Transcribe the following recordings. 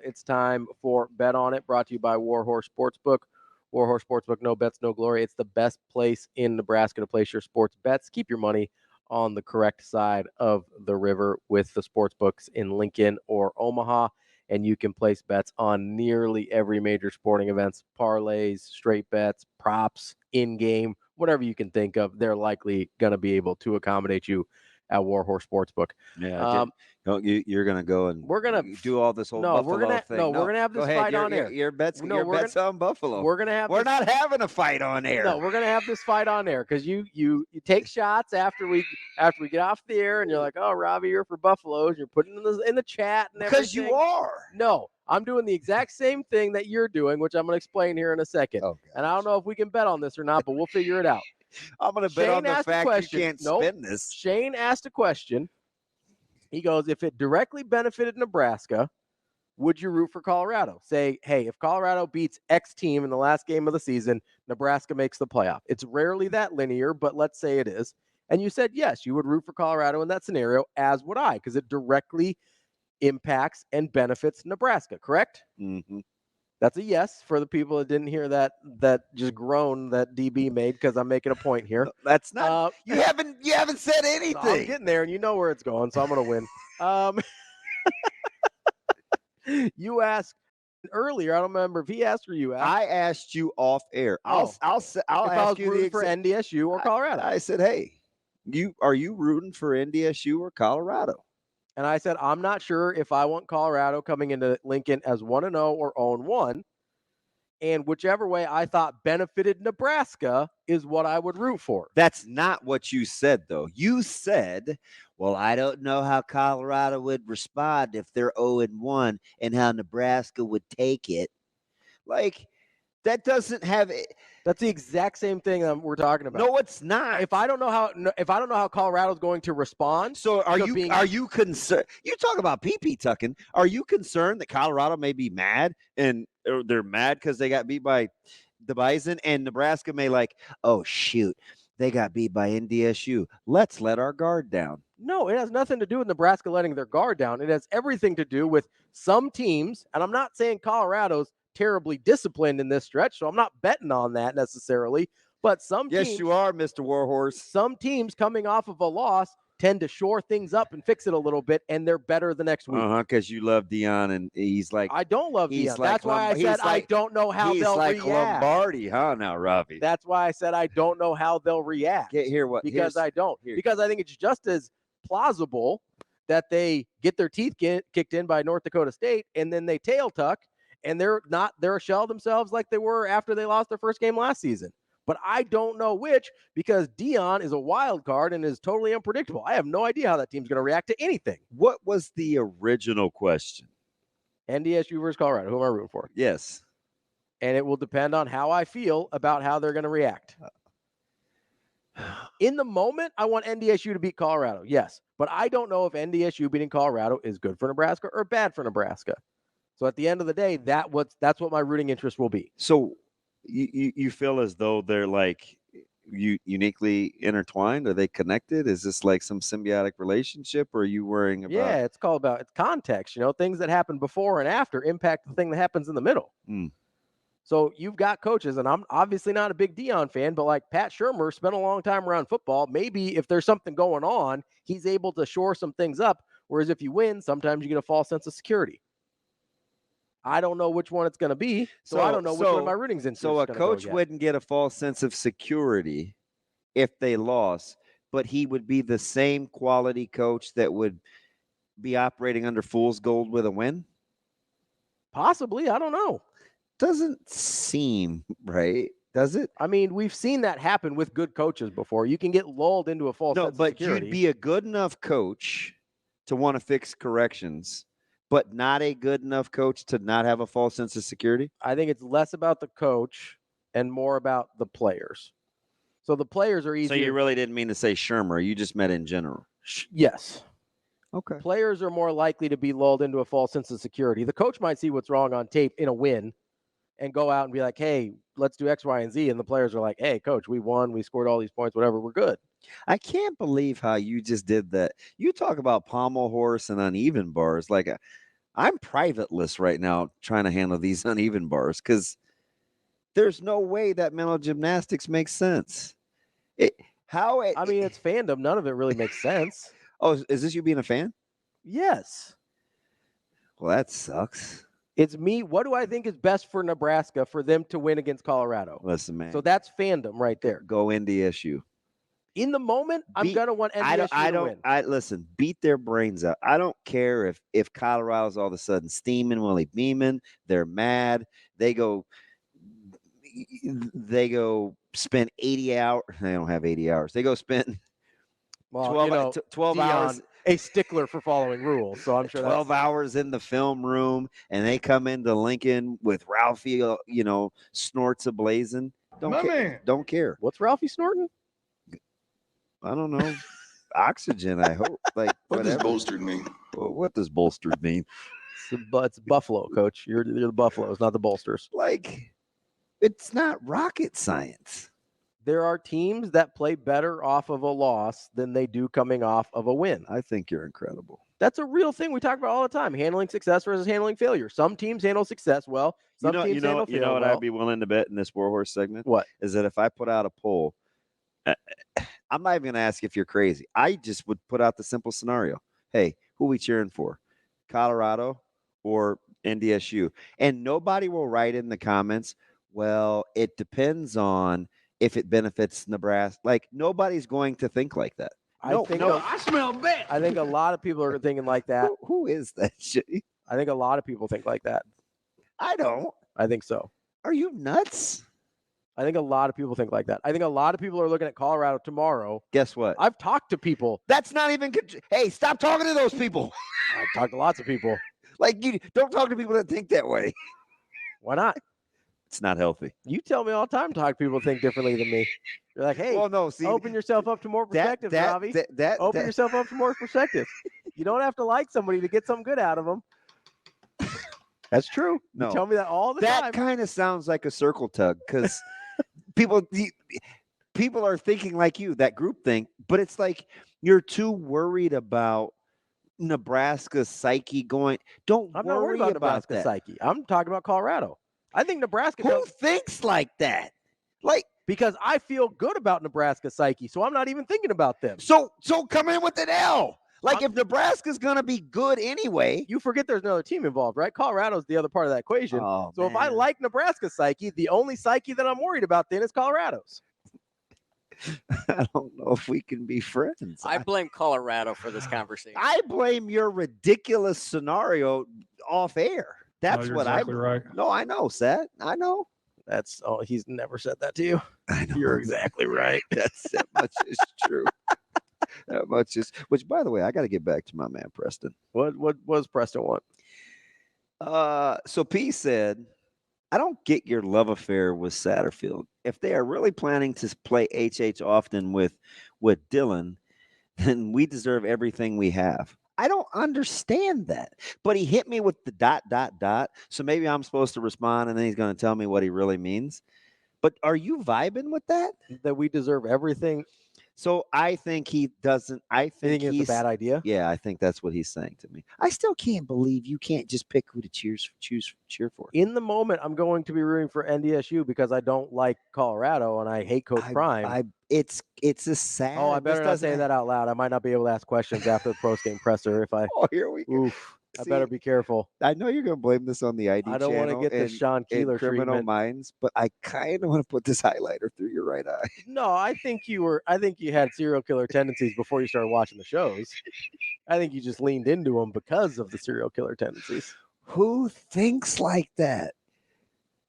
It's time for Bet On It, brought to you by Warhorse Sportsbook. Warhorse Sportsbook, no bets, no glory. It's the best place in Nebraska to place your sports bets. Keep your money on the correct side of the river with the sports books in Lincoln or Omaha, and you can place bets on nearly every major sporting events, parlays, straight bets, props, in-game, whatever you can think of. They're likely going to be able to accommodate you at Warhorse Sportsbook. Yeah, you're gonna go and we're gonna do all this whole no, Buffalo we're gonna thing. no, we're gonna have go this ahead. fight on air. Your bets, No, your bets on Buffalo. We're gonna have. We're not having a fight on air. No, we're gonna have this fight on air because you take shots after we get off the air, and you're like, oh, Ravi, you're for Buffaloes. You're putting in the chat and everything. Because you are. No, I'm doing the exact same thing that you're doing, which I'm gonna explain here in a second. Oh, and I don't know if we can bet on this or not, but we'll figure it out. I'm gonna bet on the fact you can't spin this. Shane asked a question. He goes, if it directly benefited Nebraska, would you root for Colorado? Say, hey, if Colorado beats X team in the last game of the season, Nebraska makes the playoff. It's rarely that linear, but let's say it is. And you said, yes, you would root for Colorado in that scenario, as would I, because it directly impacts and benefits Nebraska, correct? Mm-hmm. That's a yes for the people that didn't hear that just groan that DB made, because I'm making a point here. That's not. You haven't said anything. So I'm getting there, and you know where it's going, so I'm going to win. You asked earlier. I don't remember if he asked or you asked. I asked you off air. I'll ask you for NDSU or Colorado. I said, hey, are you rooting for NDSU or Colorado? And I said, I'm not sure if I want Colorado coming into Lincoln as 1-0 or 0-1. And whichever way I thought benefited Nebraska is what I would root for. That's not what you said, though. You said, well, I don't know how Colorado would respond if they're 0-1 and how Nebraska would take it. Like, that doesn't have it. That's the exact same thing that we're talking about. No, it's not. If I don't know how Colorado's going to respond, so are you concerned? You talk about pee tucking. Are you concerned that Colorado may be mad and they're mad because they got beat by the Bison, and Nebraska may like, oh shoot, they got beat by NDSU. Let's let our guard down. No, it has nothing to do with Nebraska letting their guard down. It has everything to do with some teams, and I'm not saying Colorado's terribly disciplined in this stretch, so I'm not betting on that necessarily. But yes, you are, Mr. Warhorse. Some teams coming off of a loss tend to shore things up and fix it a little bit, and they're better the next week. Because you love Dion, and he's like, I don't love Dion. That's why I said I don't know how they'll react. He's like Lombardi, huh? Now, Ravi. That's why I said I don't know how they'll react. Because I don't. Because I think it's just as plausible that they get their teeth kicked in by North Dakota State, and then they tail tuck. And they're a shell of themselves like they were after they lost their first game last season. But I don't know which, because Dion is a wild card and is totally unpredictable. I have no idea how that team's going to react to anything. What was the original question? NDSU versus Colorado. Who am I rooting for? Yes. And it will depend on how I feel about how they're going to react. In the moment, I want NDSU to beat Colorado. Yes. But I don't know if NDSU beating Colorado is good for Nebraska or bad for Nebraska. So at the end of the day, that's what my rooting interest will be. So you feel as though they're like uniquely intertwined? Are they connected? Is this like some symbiotic relationship, or are you worrying about? Yeah, it's context. Things that happen before and after impact the thing that happens in the middle. So you've got coaches, and I'm obviously not a big Dion fan, but like Pat Shurmur spent a long time around football. Maybe if there's something going on, he's able to shore some things up. Whereas if you win, sometimes you get a false sense of security. I don't know which one it's going to be, so I don't know which one my rooting's in. So a coach wouldn't get a false sense of security if they lost, but he would be the same quality coach that would be operating under fool's gold with a win? Possibly. I don't know. Doesn't seem right, does it? I mean, we've seen that happen with good coaches before. You can get lulled into a false sense of security. No, but you'd be a good enough coach to want to fix corrections, but not a good enough coach to not have a false sense of security? I think it's less about the coach and more about the players. So the players are easier. So you really didn't mean to say Shurmur. You just meant in general. Yes. Okay. Players are more likely to be lulled into a false sense of security. The coach might see what's wrong on tape in a win and go out and be like, hey, let's do X, Y, and Z. And the players are like, hey, coach, we won. We scored all these points, whatever. We're good. I can't believe how you just did that. You talk about pommel horse and uneven bars. Like I'm privateless right now trying to handle these uneven bars because there's no way that mental gymnastics makes sense. I mean, it's fandom. None of it really makes sense. Oh, is this you being a fan? Yes. Well, that sucks. It's me. What do I think is best for Nebraska for them to win against Colorado? Listen, man. So that's fandom right there. Go NDSU. In the moment, I'm gonna want NDSU to win. Listen, beat their brains out. I don't care if Colorado's all of a sudden steaming, Willie beaming. They're mad. They go spend 80 hours. They don't have 80 hours. They go spend 12 hours. A stickler for following rules, so I'm sure 12 hours in the film room, and they come into Lincoln with Ralphie, snorts ablazing. Don't care. What's Ralphie snorting? I don't know. Oxygen, I hope. Like, what does bolstered mean? What does bolstered mean? It's Buffalo, Coach. You're the Buffaloes, not the bolsters. Like, it's not rocket science. There are teams that play better off of a loss than they do coming off of a win. I think you're incredible. That's a real thing we talk about all the time, handling success versus handling failure. Some teams handle success well. Some teams handle failure what well. I'd be willing to bet in this Warhorse segment? What? Is that if I put out a poll, I'm not even going to ask if you're crazy. I just would put out the simple scenario. Hey, who are we cheering for? Colorado or NDSU? And nobody will write in the comments, well, it depends on if it benefits Nebraska. Like, nobody's going to think like that. I smell bad. I think a lot of people are thinking like that. Who is that shit? I think a lot of people think like that. I don't. I think so. Are you nuts? I think a lot of people think like that. I think a lot of people are looking at Colorado tomorrow. Guess what? I've talked to people. That's not even good. Hey, stop talking to those people. I've talked to lots of people. Like, you don't talk to people that think that way. Why not? It's not healthy. You tell me all the time to talk to people who think differently than me. You're like, hey, open yourself up to more perspective, Ravi. Open yourself up to more perspective. You don't have to like somebody to get something good out of them. That's true. No. You tell me that all the time. That kind of sounds like a circle tug because people are thinking like you, that group think, but it's like you're too worried about Nebraska's psyche going. I'm not worried about Nebraska's psyche. I'm talking about Colorado. I think Nebraska. Who thinks like that? Like, because I feel good about Nebraska's psyche, so I'm not even thinking about them. So come in with an L. Like, if Nebraska's gonna be good anyway, you forget there's another team involved, right? Colorado's the other part of that equation. Oh, so if I like Nebraska's psyche, the only psyche that I'm worried about then is Colorado's. I don't know if we can be friends. I blame Colorado for this conversation. I blame your ridiculous scenario off air. That's what exactly right. No, I know, Seth. I know. He's never said that to you. I know. You're exactly right. That much is true. That much is. Which, by the way, I got to get back to my man Preston. What does Preston want? So P said, I don't get your love affair with Satterfield. If they are really planning to play HH often with Dylan, then we deserve everything we have. I don't understand that. But he hit me with the ... So maybe I'm supposed to respond and then he's going to tell me what he really means. But are you vibing with that? That we deserve everything? So I think he doesn't. I think it's a bad idea. Yeah, I think that's what he's saying to me. I still can't believe you can't just pick who to cheer for. In the moment, I'm going to be rooting for NDSU because I don't like Colorado and I hate Coach Prime. It's a sad. Oh, I better not say that out loud. I might not be able to ask questions after the post-game presser if I. Oh, here we go. Oof. I better be careful. I know you're going to blame this on the ID channel. I don't want to get this Sean Keeler Criminal treatment. Minds, but I kind of want to put this highlighter through your right eye. No, I think you had serial killer tendencies before you started watching the shows. I think you just leaned into them because of the serial killer tendencies. Who thinks like that?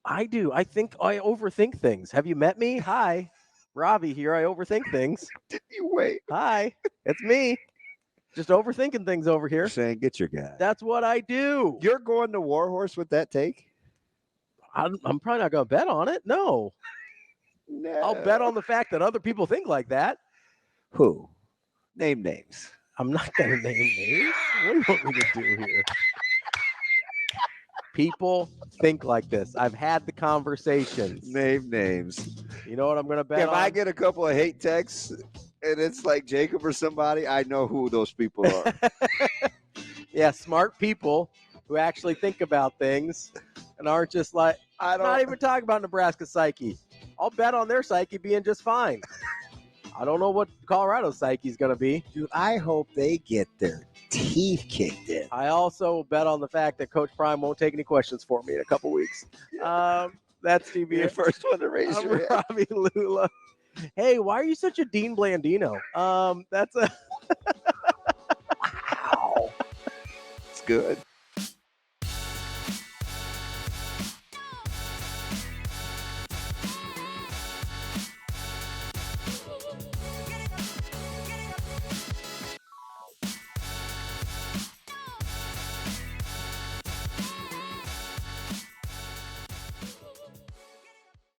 I do. I think I overthink things. Have you met me? Hi, Ravi here. I overthink things. Did you wait? Hi, it's me. Just overthinking things over here. Saying, get your guy. That's what I do. You're going to Warhorse with that take? I'm probably not going to bet on it. No. I'll bet on the fact that other people think like that. Who? Name names. I'm not going to name names. What do you want me to do here? People think like this. I've had the conversations. Name names. You know what I'm going to bet on? If I get a couple of hate texts and it's like Jacob or somebody, I know who those people are. Yeah, smart people who actually think about things and aren't just like, I not even talking about Nebraska's psyche. I'll bet on their psyche being just fine. I don't know what Colorado's psyche is going to be. Dude, I hope they get their teeth kicked in. I also bet on the fact that Coach Prime won't take any questions for me in a couple weeks. That's Be TV. the first one to raise I'm your hand. Ravi Lula. Hey, why are you such a Dean Blandino? That's a Wow. It's good.